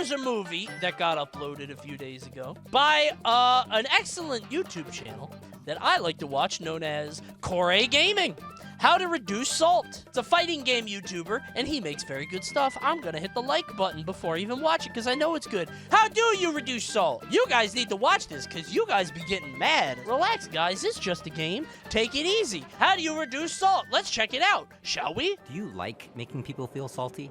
was a movie that got uploaded a few days ago by an excellent YouTube channel that I like to watch known as Coney Gaming. How to Reduce Salt. It's a fighting game YouTuber, and he makes very good stuff. I'm gonna hit the like button before I even watch it, because I know it's good. How do you reduce salt? You guys need to watch this, because you guys be getting mad. Relax, guys. It's just a game. Take it easy. How do you reduce salt? Let's check it out, shall we? Do you like making people feel salty?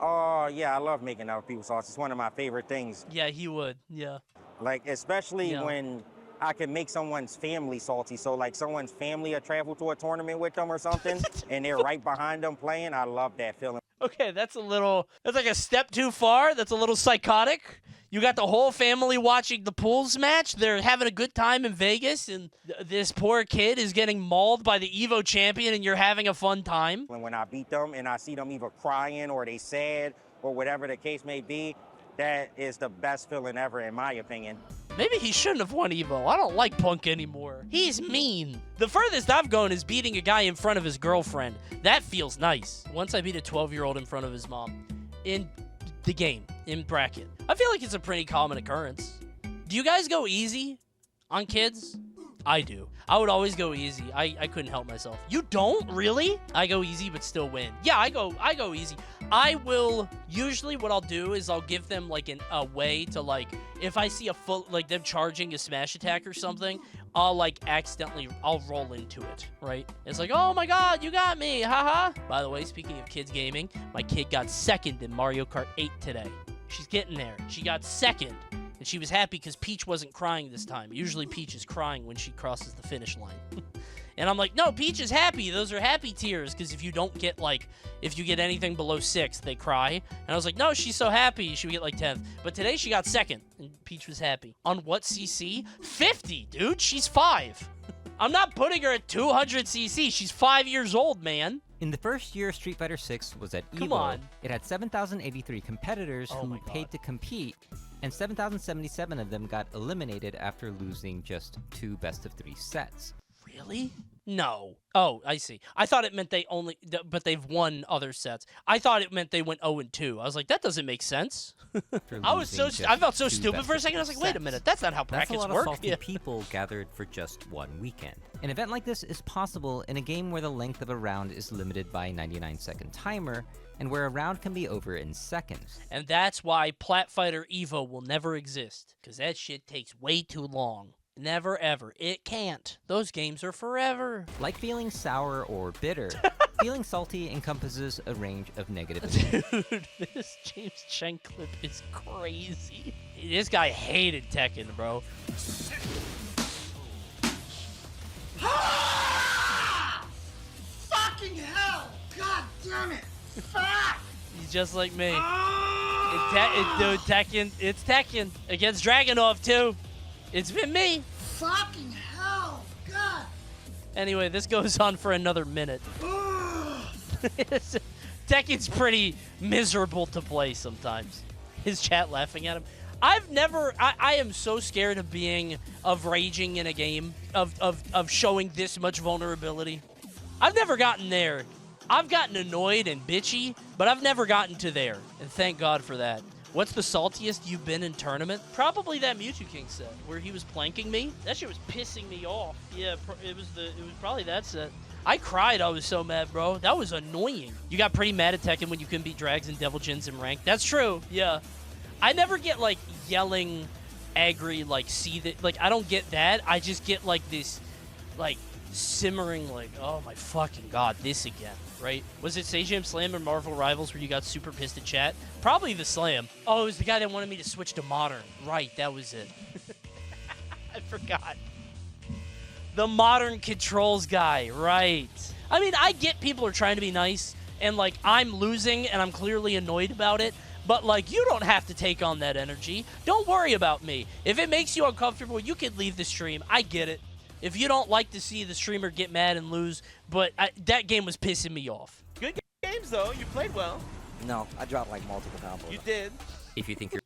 Oh, yeah, I love making other people salty. It's one of my favorite things. Yeah, he would. Yeah. Like, especially when I can make someone's family salty. So, like, someone's family will travel to a tournament with them or something, and they're right behind them playing. I love that feeling. Okay, that's like a step too far. That's a little psychotic. You got the whole family watching the pools match. They're having a good time in Vegas, and this poor kid is getting mauled by the Evo champion, and you're having a fun time. When I beat them and I see them either crying or they sad or whatever the case may be, that is the best feeling ever, in my opinion. Maybe he shouldn't have won Evo. I don't like Punk anymore. He's mean. The furthest I've gone is beating a guy in front of his girlfriend. That feels nice. Once I beat a 12-year-old in front of his mom. In the game. In bracket. I feel like it's a pretty common occurrence. Do you guys go easy on kids? I do. I would always go easy. I couldn't help myself. You don't? Really? I go easy but still win. Yeah, I go easy. I will, usually what I'll do is I'll give them like a way to like, if I see a full, like them charging a smash attack or something, I'll like I'll roll into it, right? It's like, oh my god, you got me, haha. By the way, speaking of kids gaming, my kid got second in Mario Kart 8 today. She's getting there. She got second. And she was happy because Peach wasn't crying this time. Usually Peach is crying when she crosses the finish line. And I'm like, no, Peach is happy. Those are happy tears. Because if you don't get, like, if you get anything below 6, they cry. And I was like, no, she's so happy. She would get, like, 10th. But today she got second. And Peach was happy. On what CC? 50, dude. She's 5. I'm not putting her at 200 CC. She's 5 years old, man. In the first year Street Fighter 6 was at Come EVO, on. it had 7,083 competitors Oh who my paid God. to compete, and 7,077 of them got eliminated after losing just 2 best-of-3 sets. Really? No. Oh, I see. I thought it meant they only, but they've won other sets. I thought it meant they went 0-2. I was like, that doesn't make sense. I felt so stupid for a second. I was like, wait a minute, that's not how That's a brackets lot work. of salty people gathered for just one weekend. An event like this is possible in a game where the length of a round is limited by a 99-second timer, and where a round can be over in seconds. And that's why Plat Fighter Evo will never exist, because that shit takes way too long. Never ever. It can't. Those games are forever. Like feeling sour or bitter, feeling salty encompasses a range of negative emotions. Dude, this James Chen clip is crazy. This guy hated Tekken, bro. Fucking hell! God damn it! Fuck! He's just like me. Dude, Tekken. It's Tekken. Against Dragunov, too. It's been me. Fucking hell! God! Anyway, this goes on for another minute. Tekken's pretty miserable to play sometimes. His chat laughing at him. I am so scared of raging in a game, of showing this much vulnerability. I've never gotten there. I've gotten annoyed and bitchy, but I've never gotten to there. And thank God for that. What's the saltiest you've been in tournament? Probably that Mewtwo King set where he was planking me. That shit was pissing me off. Yeah, it was probably that set. I cried. I was so mad, bro. That was annoying. You got pretty mad at Tekken when you couldn't beat Drags and Devil Jins in rank. That's true. Yeah. I never get like yelling, angry, like I don't get that. I just get like this, like simmering, like, oh my fucking god, this again. Right? Was it Sajam Slam or Marvel Rivals where you got super pissed at chat? Probably the Slam. Oh, it was the guy that wanted me to switch to Modern. Right, that was it. I forgot. The Modern Controls guy, right. I mean, I get people are trying to be nice, and, like, I'm losing, and I'm clearly annoyed about it, but, like, you don't have to take on that energy. Don't worry about me. If it makes you uncomfortable, you can leave the stream. I get it. If you don't like to see the streamer get mad and lose, but that game was pissing me off. Good games, though. You played well. No, I dropped like multiple combos. You did. If you think you're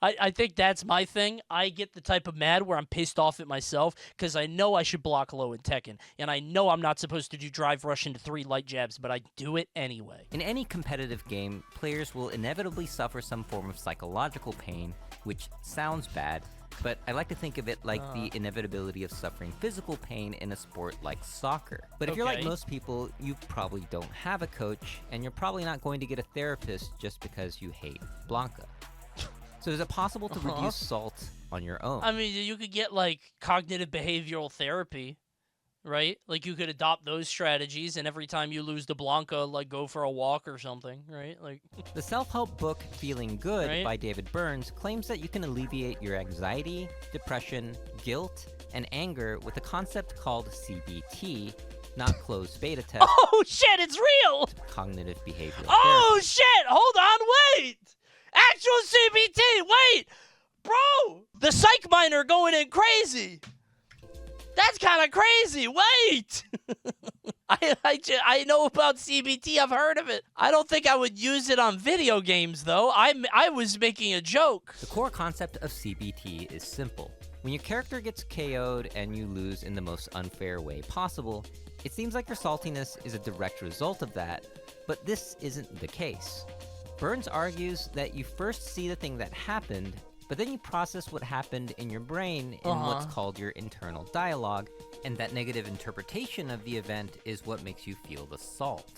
I think that's my thing. I get the type of mad where I'm pissed off at myself because I know I should block low in Tekken, and I know I'm not supposed to do drive rush into 3 light jabs, but I do it anyway. In any competitive game, players will inevitably suffer some form of psychological pain, which sounds bad, but I like to think of it like the inevitability of suffering physical pain in a sport like soccer. But if you're like most people, you probably don't have a coach, and you're probably not going to get a therapist just because you hate Blanca. So is it possible to reduce salt on your own? I mean, you could get, like, cognitive behavioral therapy, right? Like, you could adopt those strategies, and every time you lose to Blanca, like, go for a walk or something, right? Like, The self-help book Feeling Good by David Burns claims that you can alleviate your anxiety, depression, guilt, and anger with a concept called CBT, not closed beta test. oh, shit, it's real! Cognitive behavioral Oh, therapy. shit! Hold on, wait! Actual CBT, wait! Bro! The psych miner going in crazy! That's kind of crazy, wait! I know about CBT, I've heard of it. I don't think I would use it on video games, though. I was making a joke. The core concept of CBT is simple. When your character gets KO'd and you lose in the most unfair way possible, it seems like your saltiness is a direct result of that, but this isn't the case. Burns argues that you first see the thing that happened, but then you process what happened in your brain in what's called your internal dialogue, and that negative interpretation of the event is what makes you feel the salt.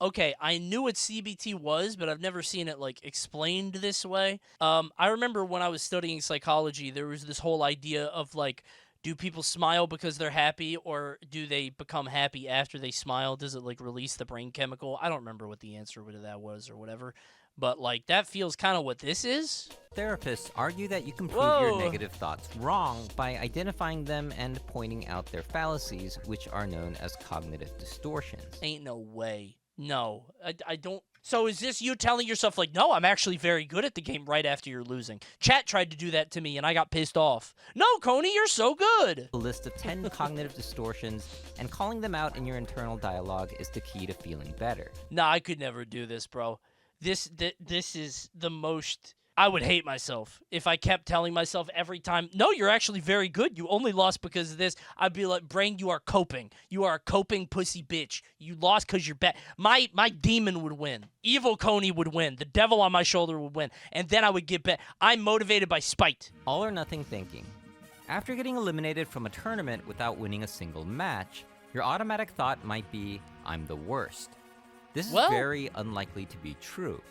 Okay, I knew what CBT was, but I've never seen it, like, explained this way. I remember when I was studying psychology, there was this whole idea of, like, do people smile because they're happy, or do they become happy after they smile? Does it, like, release the brain chemical? I don't remember what the answer to that was or whatever. But, like, that feels kind of what this is. Therapists argue that you can prove your negative thoughts wrong by identifying them and pointing out their fallacies, which are known as cognitive distortions. Ain't no way. No, I don't. So is this you telling yourself, like, no, I'm actually very good at the game right after you're losing? Chat tried to do that to me, and I got pissed off. No, Coney, you're so good. A list of 10 cognitive distortions, and calling them out in your internal dialogue is the key to feeling better. Nah, I could never do this, bro. This is the most... I would hate myself if I kept telling myself every time, no, you're actually very good. You only lost because of this. I'd be like, brain, you are coping. You are a coping pussy bitch. You lost because you're bad. My demon would win. Evil Coney would win. The devil on my shoulder would win. And then I would get back. I'm motivated by spite. All or nothing thinking. After getting eliminated from a tournament without winning a single match, your automatic thought might be, I'm the worst. This is very unlikely to be true.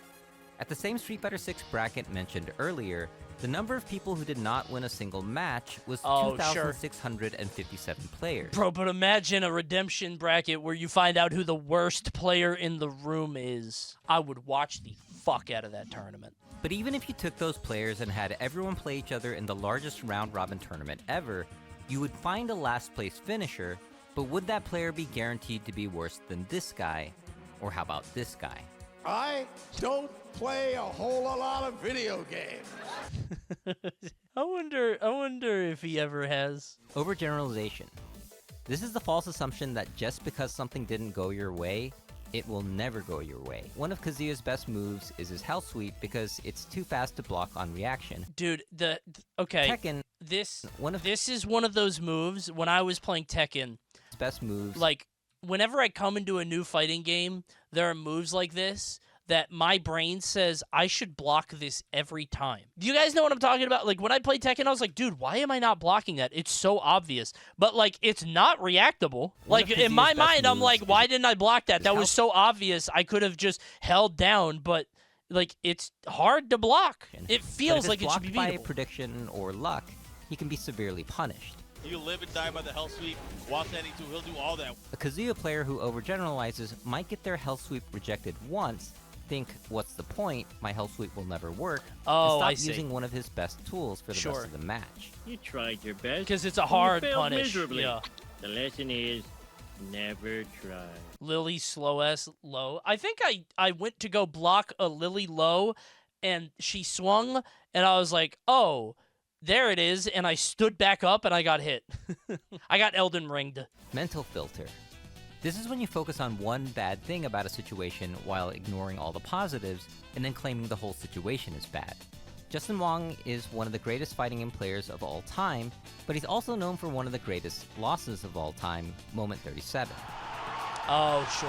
At the same Street Fighter 6 bracket mentioned earlier, the number of people who did not win a single match was 2,657 players. Bro, but imagine a redemption bracket where you find out who the worst player in the room is. I would watch the fuck out of that tournament. But even if you took those players and had everyone play each other in the largest round-robin tournament ever, you would find a last-place finisher, but would that player be guaranteed to be worse than this guy? Or how about this guy? I don't play a whole lot of video games. I wonder if he ever has. Overgeneralization. This is the false assumption that just because something didn't go your way, it will never go your way. One of Kazuya's best moves is his hell sweep because it's too fast to block on reaction. Dude, okay. Tekken, this is one of those moves when I was playing Tekken. Best moves. Like, whenever I come into a new fighting game, there are moves like this that my brain says I should block this every time. Do you guys know what I'm talking about? Like, when I played Tekken, I was like, dude, why am I not blocking that? It's so obvious. But, like, it's not reactable. Like, in my mind, I'm like, why didn't I block that? That was so obvious. I could have just held down, but, like, it's hard to block. It feels like it should be beatable. By prediction or luck, he can be severely punished. You live and die by the hell sweep. While standing too, he'll do all that. A Kazuya player who overgeneralizes might get their hell sweep rejected once, think, what's the point? My hell sweep will never work. Oh, and I stop see. using one of his best tools for the rest of the match. You tried your best. Because it's a hard you failed punish. Miserably. Yeah. The lesson is never try. Lily slow S low. I think I went to go block a Lily low, and she swung, and I was like, oh, there it is, and I stood back up, and I got hit. I got Elden Ringed. Mental filter. This is when you focus on one bad thing about a situation while ignoring all the positives, and then claiming the whole situation is bad. Justin Wong is one of the greatest fighting game players of all time, but he's also known for one of the greatest losses of all time, Moment 37. Oh, sure.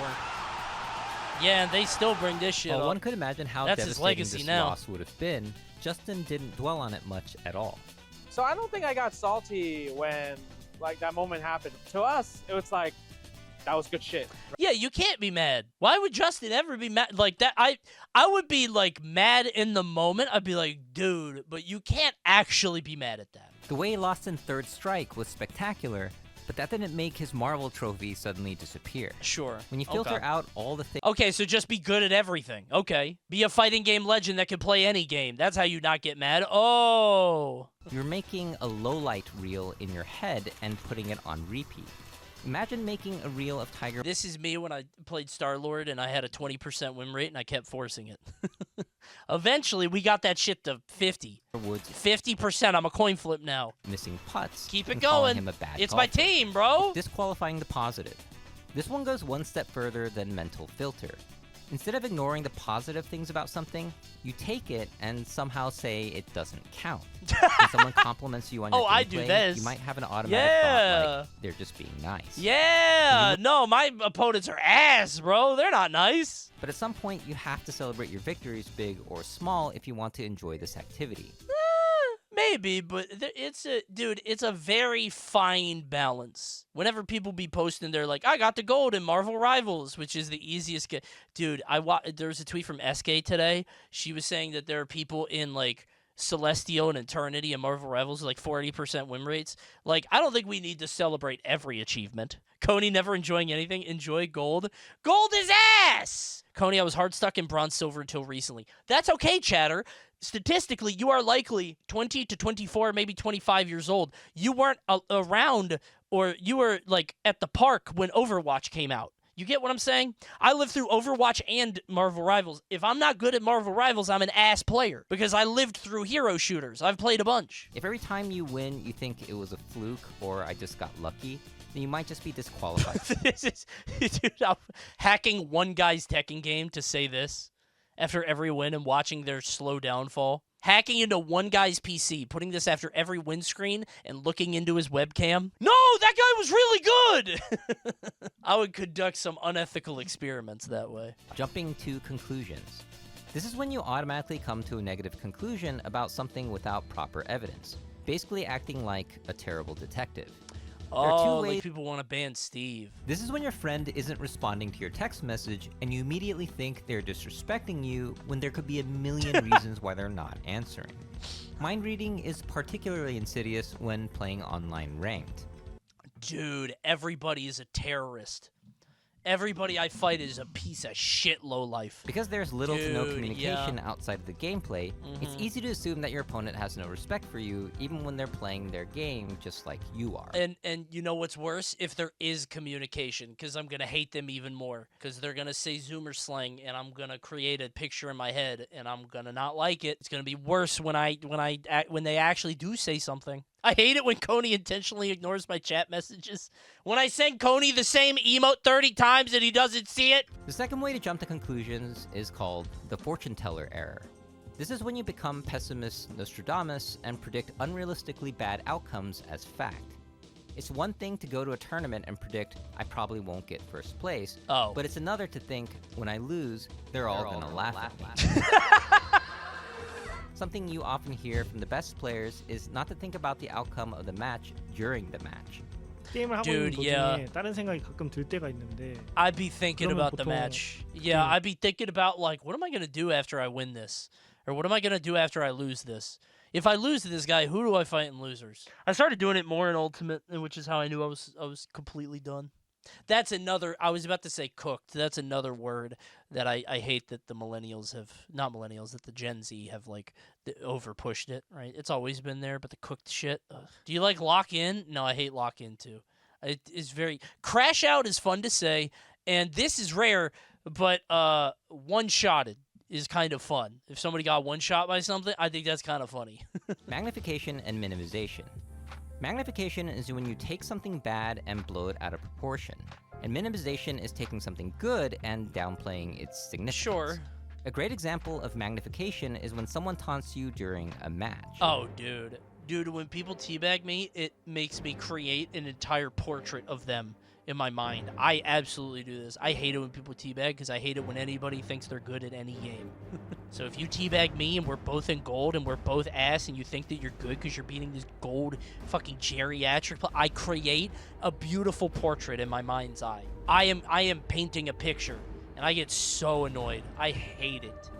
Yeah, and they still bring this shit While up. one could imagine how That's his devastating legacy this now. loss would have been, Justin didn't dwell on it much at all. So I don't think I got salty when like that moment happened. To us, it was like, that was good shit. Yeah, you can't be mad. Why would Justin ever be mad like that? I would be like mad in the moment. I'd be like, dude, but you can't actually be mad at that. The way he lost in Third Strike was spectacular, but that didn't make his Marvel trophy suddenly disappear. Sure. When you filter Okay. out all the things Okay, so just be good at everything. Okay. Be a fighting game legend that can play any game. That's how you not get mad. Oh. you're making a low-light reel in your head and putting it on repeat. Imagine making a reel of Tiger This is me when I played Star-Lord and I had a 20% win rate and I kept forcing it. Eventually, we got that shit to 50. Woods 50%. I'm a coin flip now. missing putts. Keep it and calling going. him a bad It's my golfer. team, bro. Disqualifying the positive. This one goes one step further than mental filter. Instead of ignoring the positive things about something, you take it and somehow say it doesn't count. When someone compliments you on your Oh, I do gameplay, this. you might have an automatic thought Yeah. like, they're just being nice. Yeah. No, my opponents are ass, bro. They're not nice. But at some point, you have to celebrate your victories, big or small, if you want to enjoy this activity. Maybe, but it's a very fine balance. Whenever people be posting, they're like, I got the gold in Marvel Rivals, which is the easiest game. Dude, there was a tweet from SK today. She was saying that there are people in, like, Celestial and Eternity and Marvel Rivals with, like, 40% win rates. Like, I don't think we need to celebrate every achievement. Coney never enjoying anything. Enjoy gold. Gold is ass! Coney, I was hard stuck in bronze silver until recently. That's okay, chatter. Statistically, you are likely 20 to 24, maybe 25 years old. You weren't around, or you were, like, at the park when Overwatch came out. You get what I'm saying? I lived through Overwatch and Marvel Rivals. If I'm not good at Marvel Rivals, I'm an ass player, because I lived through hero shooters. I've played a bunch. If every time you win, you think it was a fluke or I just got lucky, then you might just be disqualified. This is, dude, I'm hacking one guy's Tekken game to say this after every win and watching their slow downfall. Hacking into one guy's PC, putting this after every win screen and looking into his webcam. No, that guy was really good! I would conduct some unethical experiments that way. Jumping to conclusions. This is when you automatically come to a negative conclusion about something without proper evidence, basically acting like a terrible detective. There are two Oh, ways. like people want to ban Steve. This is when your friend isn't responding to your text message and you immediately think they're disrespecting you when there could be a million reasons why they're not answering. Mind reading is particularly insidious when playing online ranked. Dude, everybody is a terrorist. Everybody I fight is a piece of shit lowlife. Because there's little to no Dude, communication yeah. outside of the gameplay, it's easy to assume that your opponent has no respect for you, even when they're playing their game just like you are. And you know what's worse? If there is communication, because I'm gonna hate them even more. Because they're gonna say Zoomer slang, and I'm gonna create a picture in my head, and I'm gonna not like it. It's gonna be worse when they actually do say something. I hate it when Coney intentionally ignores my chat messages. When I send Coney the same emote 30 times and he doesn't see it. The second way to jump to conclusions is called the fortune teller error. This is when you become pessimist Nostradamus and predict unrealistically bad outcomes as fact. It's one thing to go to a tournament and predict, I probably won't get first place, but it's another to think, when I lose, they're all gonna laugh at me. Something you often hear from the best players is not to think about the outcome of the match during the match. 게임을 하고 Dude, 있는 yeah. 도중에 다른 생각이 가끔 들 때가 있는데 I'd be thinking 그러면 about the 보통- match. Yeah, I'd be thinking about, like, what am I going to do after I win this? Or what am I going to do after I lose this? If I lose to this guy, who do I fight in losers? I started doing it more in Ultimate, which is how I knew I was completely done. That's another, I was about to say cooked. That's another word that I hate that the millennials have, not millennials, that the Gen Z have, like, over pushed it, right? It's always been there, but the cooked shit. Ugh. Do you like lock in? No, I hate lock in too. It is very, crash out is fun to say, and this is rare, but one-shotted is kind of fun. If somebody got one-shot by something, I think that's kind of funny. Magnification and minimization. Magnification is when you take something bad and blow it out of proportion, and minimization is taking something good and downplaying its significance. Sure. A great example of magnification is when someone taunts you during a match. Oh, dude. Dude, when people teabag me, it makes me create an entire portrait of them in my mind. I absolutely do this. I hate it when people teabag because I hate it when anybody thinks they're good at any game. So if you teabag me and we're both in gold and we're both ass and you think that you're good because you're beating this gold fucking geriatric, I create a beautiful portrait in my mind's eye. I am painting a picture and I get so annoyed. I hate it.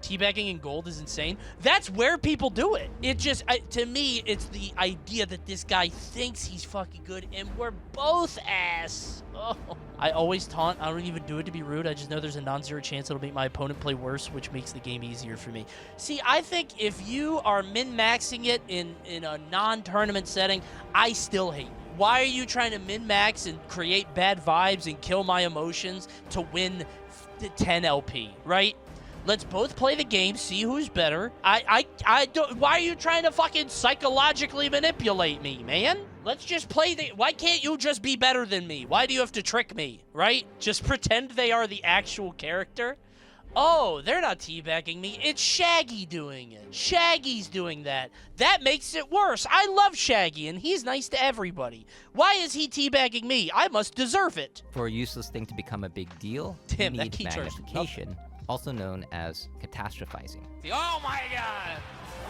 Teabagging in gold is insane. That's where people do it. It just, to me, it's the idea that this guy thinks he's fucking good and we're both ass. Oh. I always taunt. I don't even do it to be rude. I just know there's a non-zero chance it'll make my opponent play worse, which makes the game easier for me. See, I think if you are min-maxing it in a non-tournament setting, I still hate you. Why are you trying to min-max and create bad vibes and kill my emotions to win 10 LP, right? Let's both play the game, see who's better. I don't. Why are you trying to fucking psychologically manipulate me, man? Let's just play the. Why can't you just be better than me? Why do you have to trick me, right? Just pretend they are the actual character. Oh, they're not teabagging me. It's Shaggy doing it. Shaggy's doing that. That makes it worse. I love Shaggy, and he's nice to everybody. Why is he teabagging me? I must deserve it. For a useless thing to become a big deal, Damn, you that need key turns magnification, also known as catastrophizing. Oh my god!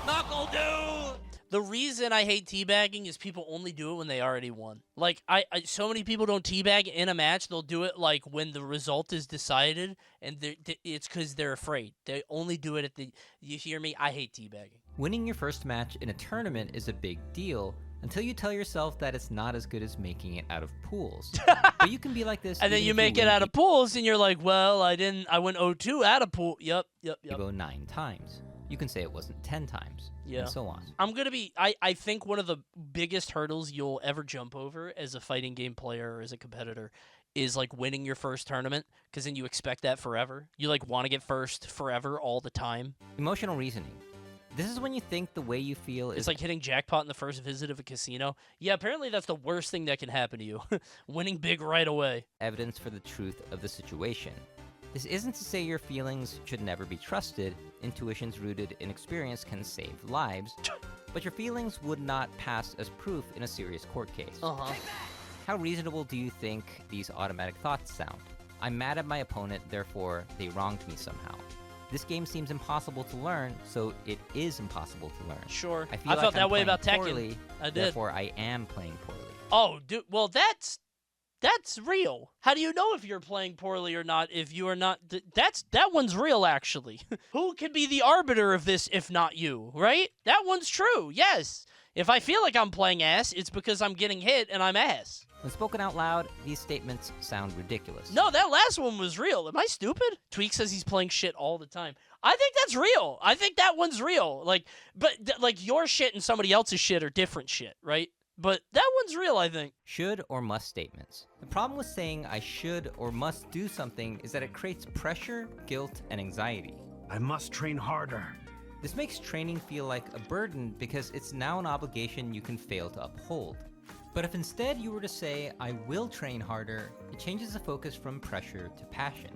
Knuckle dude! The reason I hate teabagging is people only do it when they already won. Like, so many people don't teabag in a match. They'll do it, like, when the result is decided, and it's because they're afraid. They only do it at the... You hear me? I hate teabagging. Winning your first match in a tournament is a big deal until you tell yourself that it's not as good as making it out of pools. But you can be like this. And then you make it out of pools, and you're like, well, I went 0-2 out of pool. Yep. You go 9 times. You can say it wasn't 10 times, and so on. I'm going to be... I think one of the biggest hurdles you'll ever jump over as a fighting game player or as a competitor is, like, winning your first tournament, because then you expect that forever. You, like, want to get first forever all the time. Emotional reasoning. This is when you think the way you feel is... It's like hitting jackpot in the first visit of a casino. Yeah, apparently that's the worst thing that can happen to you. Winning big right away. Evidence for the truth of the situation. This isn't to say your feelings should never be trusted. Intuitions rooted in experience can save lives. But your feelings would not pass as proof in a serious court case. How reasonable do you think these automatic thoughts sound? I'm mad at my opponent, therefore they wronged me somehow. This game seems impossible to learn, so it is impossible to learn. Sure. I feel I like felt that I'm way playing about Tekken. poorly, I did. Therefore, I am playing poorly. Oh, dude. Well, that's real. How do you know if you're playing poorly or not? If you are not, that one's real, actually. Who can be the arbiter of this if not you, right? That one's true. Yes. If I feel like I'm playing ass, it's because I'm getting hit and I'm ass. When spoken out loud, these statements sound ridiculous. No, that last one was real. Am I stupid? Tweak says he's playing shit all the time. I think that's real. I think that one's real. Like, but like your shit and somebody else's shit are different shit, right? But that one's real, I think. Should or must statements. The problem with saying I should or must do something is that it creates pressure, guilt, and anxiety. I must train harder. This makes training feel like a burden because it's now an obligation you can fail to uphold. But if instead you were to say, I will train harder, it changes the focus from pressure to passion.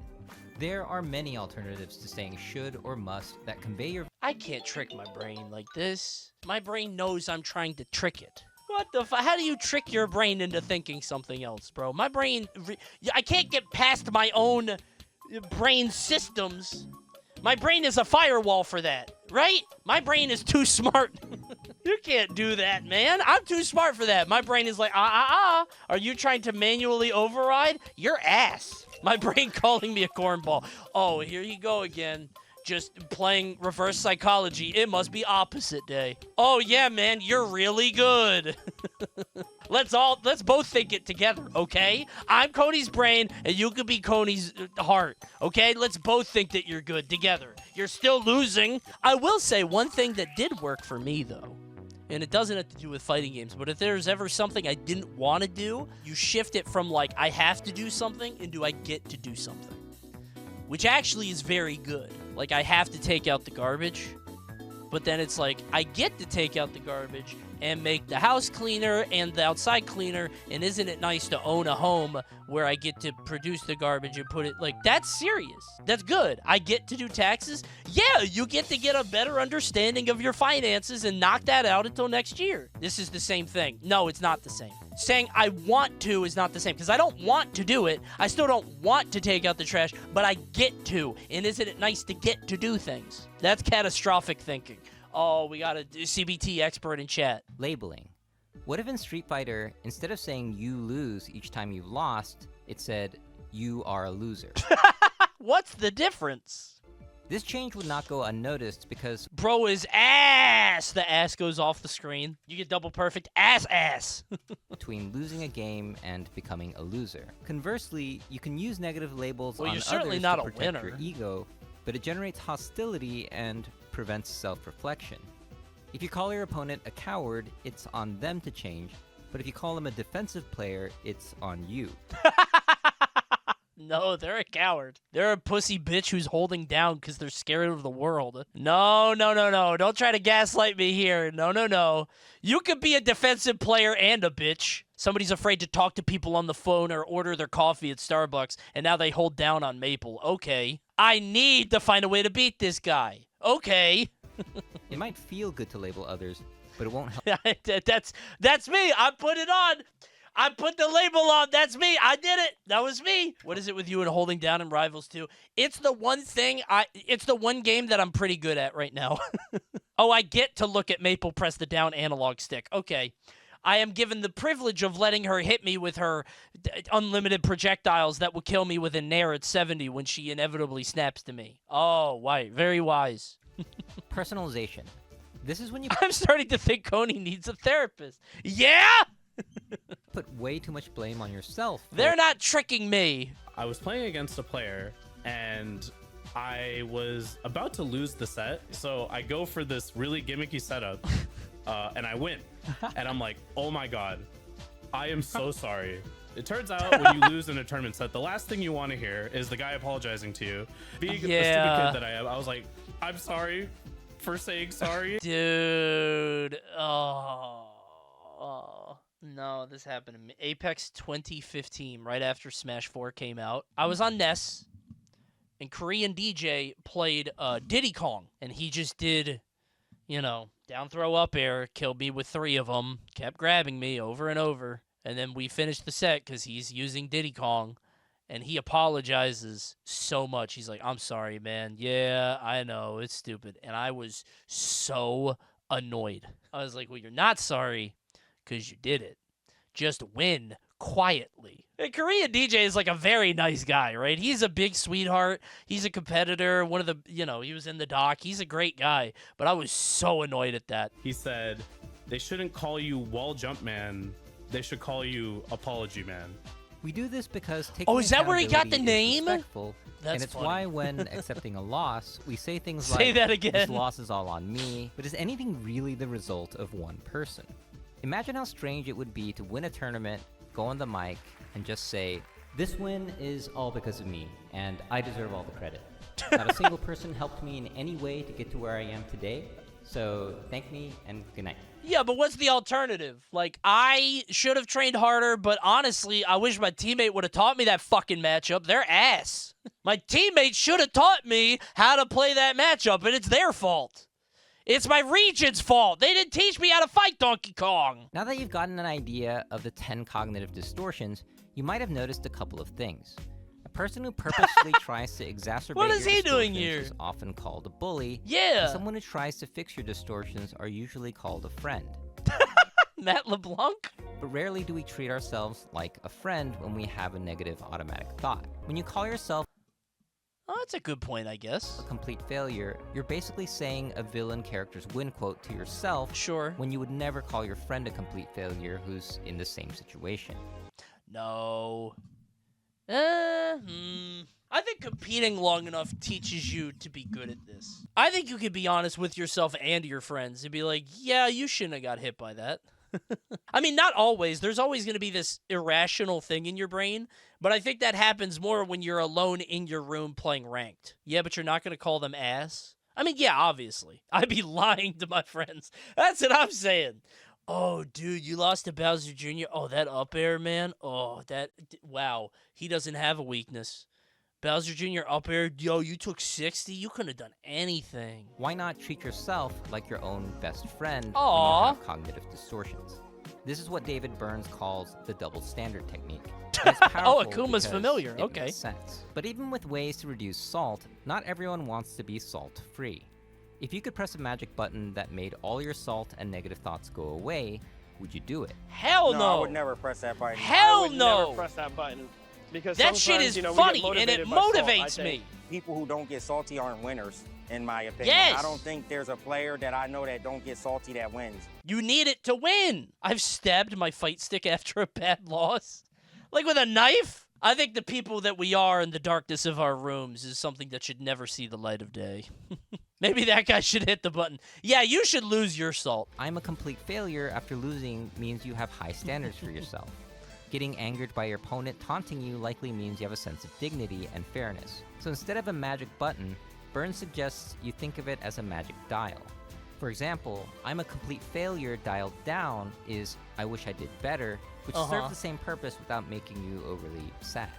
There are many alternatives to saying should or must that convey your... I can't trick my brain like this. My brain knows I'm trying to trick it. What the how do you trick your brain into thinking something else, bro? My brain... I can't get past my own brain systems. My brain is a firewall for that, right? My brain is too smart. You can't do that, man. I'm too smart for that. My brain is like, Are you trying to manually override? Your ass. My brain calling me a cornball. Oh, here you go again. Just playing reverse psychology. It must be opposite day. Oh, yeah, man. You're really good. Let's both think it together, okay? I'm Coney's brain, and you could be Coney's heart, okay? Let's both think that you're good together. You're still losing. I will say one thing that did work for me, though. And it doesn't have to do with fighting games, but if there's ever something I didn't want to do, you shift it from, like, I have to do something into I get to do something. Which actually is very good. Like, I have to take out the garbage. But then it's like, I get to take out the garbage and make the house cleaner and the outside cleaner, and isn't it nice to own a home where I get to produce the garbage and put it, like, that's serious. That's good. I get to do taxes. Yeah, you get to get a better understanding of your finances and knock that out until next year. This is the same thing. No, it's not the same. Saying I want to is not the same, because I don't want to do it. I still don't want to take out the trash, but I get to. And isn't it nice to get to do things? That's catastrophic thinking. Oh, we got a CBT expert in chat. Labeling. What if in Street Fighter, instead of saying you lose each time you've lost, it said you are a loser? What's the difference? This change would not go unnoticed because bro is ass. The ass goes off the screen. You get double perfect ass. between losing a game and becoming a loser. Conversely, you can use negative labels on you're certainly others not to a protect winner. your ego, but it generates hostility and prevents self-reflection. If you call your opponent a coward, it's on them to change, but if you call them a defensive player, it's on you. No, they're a coward. They're a pussy bitch who's holding down because they're scared of the world. No. Don't try to gaslight me here. No. You could be a defensive player and a bitch. Somebody's afraid to talk to people on the phone or order their coffee at Starbucks, and now they hold down on Maple. Okay. I need to find a way to beat this guy. Okay. It might feel good to label others, but it won't help. That's me. I put it on. I put the label on. That's me. I did it. That was me. What is it with you and holding down in Rivals 2? It's the one thing it's the one game that I'm pretty good at right now. Oh, I get to look at Maple press the down analog stick. Okay. I am given the privilege of letting her hit me with her unlimited projectiles that will kill me with a Nair at 70 when she inevitably snaps to me. Oh, right. Very wise. Personalization. This is when you I'm starting to think Coney needs a therapist. Yeah? put way too much blame on yourself. They're not tricking me. I was playing against a player, and I was about to lose the set, so I go for this really gimmicky setup, and I win. And I'm like, oh my god, I am so sorry. It turns out when you lose in a tournament set, the last thing you want to hear is the guy apologizing to you. Being the stupid kid that I am, I was like, I'm sorry for saying sorry. Dude. Oh. No, this happened to me. Apex 2015, right after Smash 4 came out. I was on NES, and Korean DJ played Diddy Kong, and he just did, down throw up air, killed me with 3 of them, kept grabbing me over and over, and then we finished the set because he's using Diddy Kong, and he apologizes so much. He's like, I'm sorry, man. Yeah, I know, it's stupid. And I was so annoyed. I was like, well, you're not sorry because you did it. Just win quietly. And Korean DJ is like a very nice guy, right? He's a big sweetheart. He's a competitor. One of the, he was in the doc. He's a great guy. But I was so annoyed at that. He said, they shouldn't call you wall jump man. They should call you apology man. We do this because taking is that where he got the accountability is name? respectful, That's and it's funny. why when accepting a loss, we say things like, Say that again. This loss is all on me. But is anything really the result of one person? Imagine how strange it would be to win a tournament, go on the mic, and just say, this win is all because of me, and I deserve all the credit. Not a single person helped me in any way to get to where I am today, so thank me and good night. Yeah, but what's the alternative? Like, I should have trained harder, but honestly, I wish my teammate would have taught me that fucking matchup. They're ass. My teammate should have taught me how to play that matchup, and it's their fault. It's my region's fault. They didn't teach me how to fight Donkey Kong. Now that you've gotten an idea of the 10 cognitive distortions, you might have noticed a couple of things. A person who purposely tries to exacerbate What is your he doing distortions here? is often called a bully. Yeah. And someone who tries to fix your distortions are usually called a friend. Matt LeBlanc? But rarely do we treat ourselves like a friend when we have a negative automatic thought. When you call yourself Oh, that's a good point, I guess. a complete failure, you're basically saying a villain character's win quote to yourself. Sure. When you would never call your friend a complete failure who's in the same situation. No. I think competing long enough teaches you to be good at this. I think you can be honest with yourself and your friends and be like, yeah, you shouldn't have got hit by that. I mean, not always. There's always going to be this irrational thing in your brain, but I think that happens more when you're alone in your room playing ranked. Yeah, but you're not going to call them ass? I mean, yeah, obviously. I'd be lying to my friends. That's what I'm saying. Oh, dude, you lost to Bowser Jr. Oh, that up air, man. Oh, wow. He doesn't have a weakness. Bowser Jr. up air, yo, you took 60? You couldn't have done anything. Why not treat yourself like your own best friend when Aww. you have cognitive distortions? This is what David Burns calls the double standard technique. And it's powerful Akuma's because familiar. it Okay. makes sense. But even with ways to reduce salt, not everyone wants to be salt-free. If you could press a magic button that made all your salt and negative thoughts go away, would you do it? Hell no. I would never press that button. Hell I would no. never press that button. Because That shit is sometimes, you know, funny, we get and it motivated by motivates salt, I me. think. People who don't get salty aren't winners, in my opinion. Yes. I don't think there's a player that I know that don't get salty that wins. You need it to win. I've stabbed my fight stick after a bad loss. Like with a knife. I think the people that we are in the darkness of our rooms is something that should never see the light of day. Maybe that guy should hit the button. Yeah, you should lose your salt. I'm a complete failure after losing means you have high standards for yourself. Getting angered by your opponent taunting you likely means you have a sense of dignity and fairness. So instead of a magic button, Burns suggests you think of it as a magic dial. For example, I'm a complete failure dialed down is I wish I did better, which serves the same purpose without making you overly sad.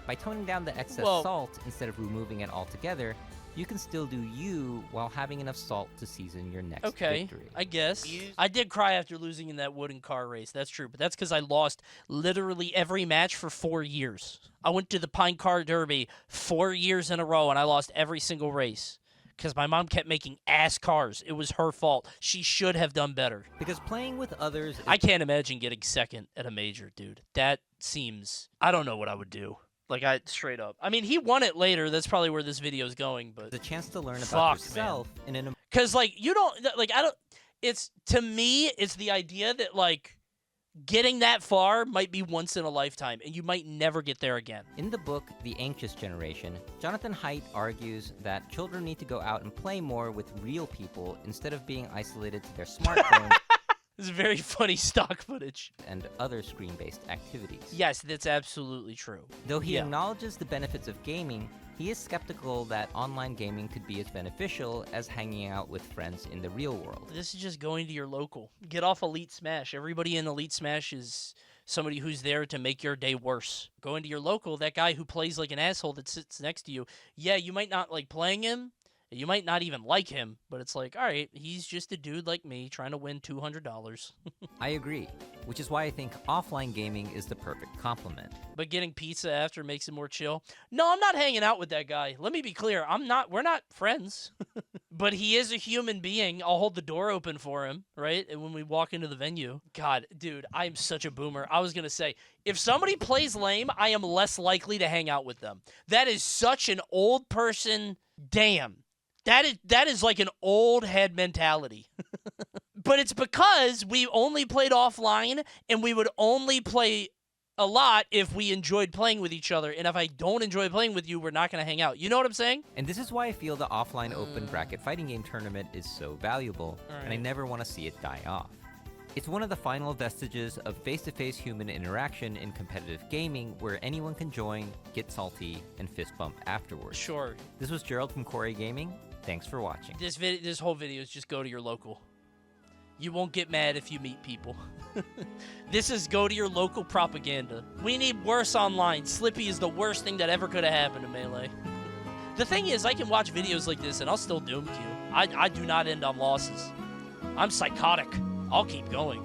By toning down the excess salt instead of removing it altogether, you can still do you while having enough salt to season your next victory. I guess. I did cry after losing in that wooden car race. That's true. But that's because I lost literally every match for 4 years. I went to the Pine Car Derby 4 years in a row, and I lost every single race. Because my mom kept making ass cars. It was her fault. She should have done better. Because playing with others... I can't imagine getting second at a major, dude. That seems... I don't know what I would do. Like, straight up. I mean, he won it later. That's probably where this video is going, but... The chance to learn about yourself in an... Because, like, you don't... Like, I don't... It's... To me, it's the idea that, like, getting that far might be once in a lifetime, and you might never get there again. In the book, The Anxious Generation, Jonathan Haidt argues that children need to go out and play more with real people instead of being isolated to their smartphones. This is very funny stock footage. And other screen-based activities. Yes, that's absolutely true. Though he acknowledges the benefits of gaming, he is skeptical that online gaming could be as beneficial as hanging out with friends in the real world. This is just going to your local. Get off Elite Smash. Everybody in Elite Smash is somebody who's there to make your day worse. Go into your local, that guy who plays like an asshole that sits next to you. Yeah, you might not like playing him. You might not even like him, but it's like, all right, he's just a dude like me trying to win $200. I agree, which is why I think offline gaming is the perfect complement. But getting pizza after makes it more chill. No, I'm not hanging out with that guy. Let me be clear. We're not friends. But he is a human being. I'll hold the door open for him, right? And when we walk into the venue. God, dude, I am such a boomer. I was going to say, if somebody plays lame, I am less likely to hang out with them. That is such an old person. Damn. That is like an old head mentality. But it's because we only played offline, and we would only play a lot if we enjoyed playing with each other. And if I don't enjoy playing with you, we're not going to hang out. You know what I'm saying? And this is why I feel the offline open bracket fighting game tournament is so valuable, and I never want to see it die off. It's one of the final vestiges of face-to-face human interaction in competitive gaming where anyone can join, get salty, and fist bump afterwards. Sure. This was Gerald from Corey Gaming. Thanks for watching. This whole video is just go to your local. You won't get mad if you meet people. This is go to your local propaganda. We need worse online. Slippy is the worst thing that ever could have happened to Melee. The thing is, I can watch videos like this and I'll still doom queue. I do not end on losses. I'm psychotic. I'll keep going.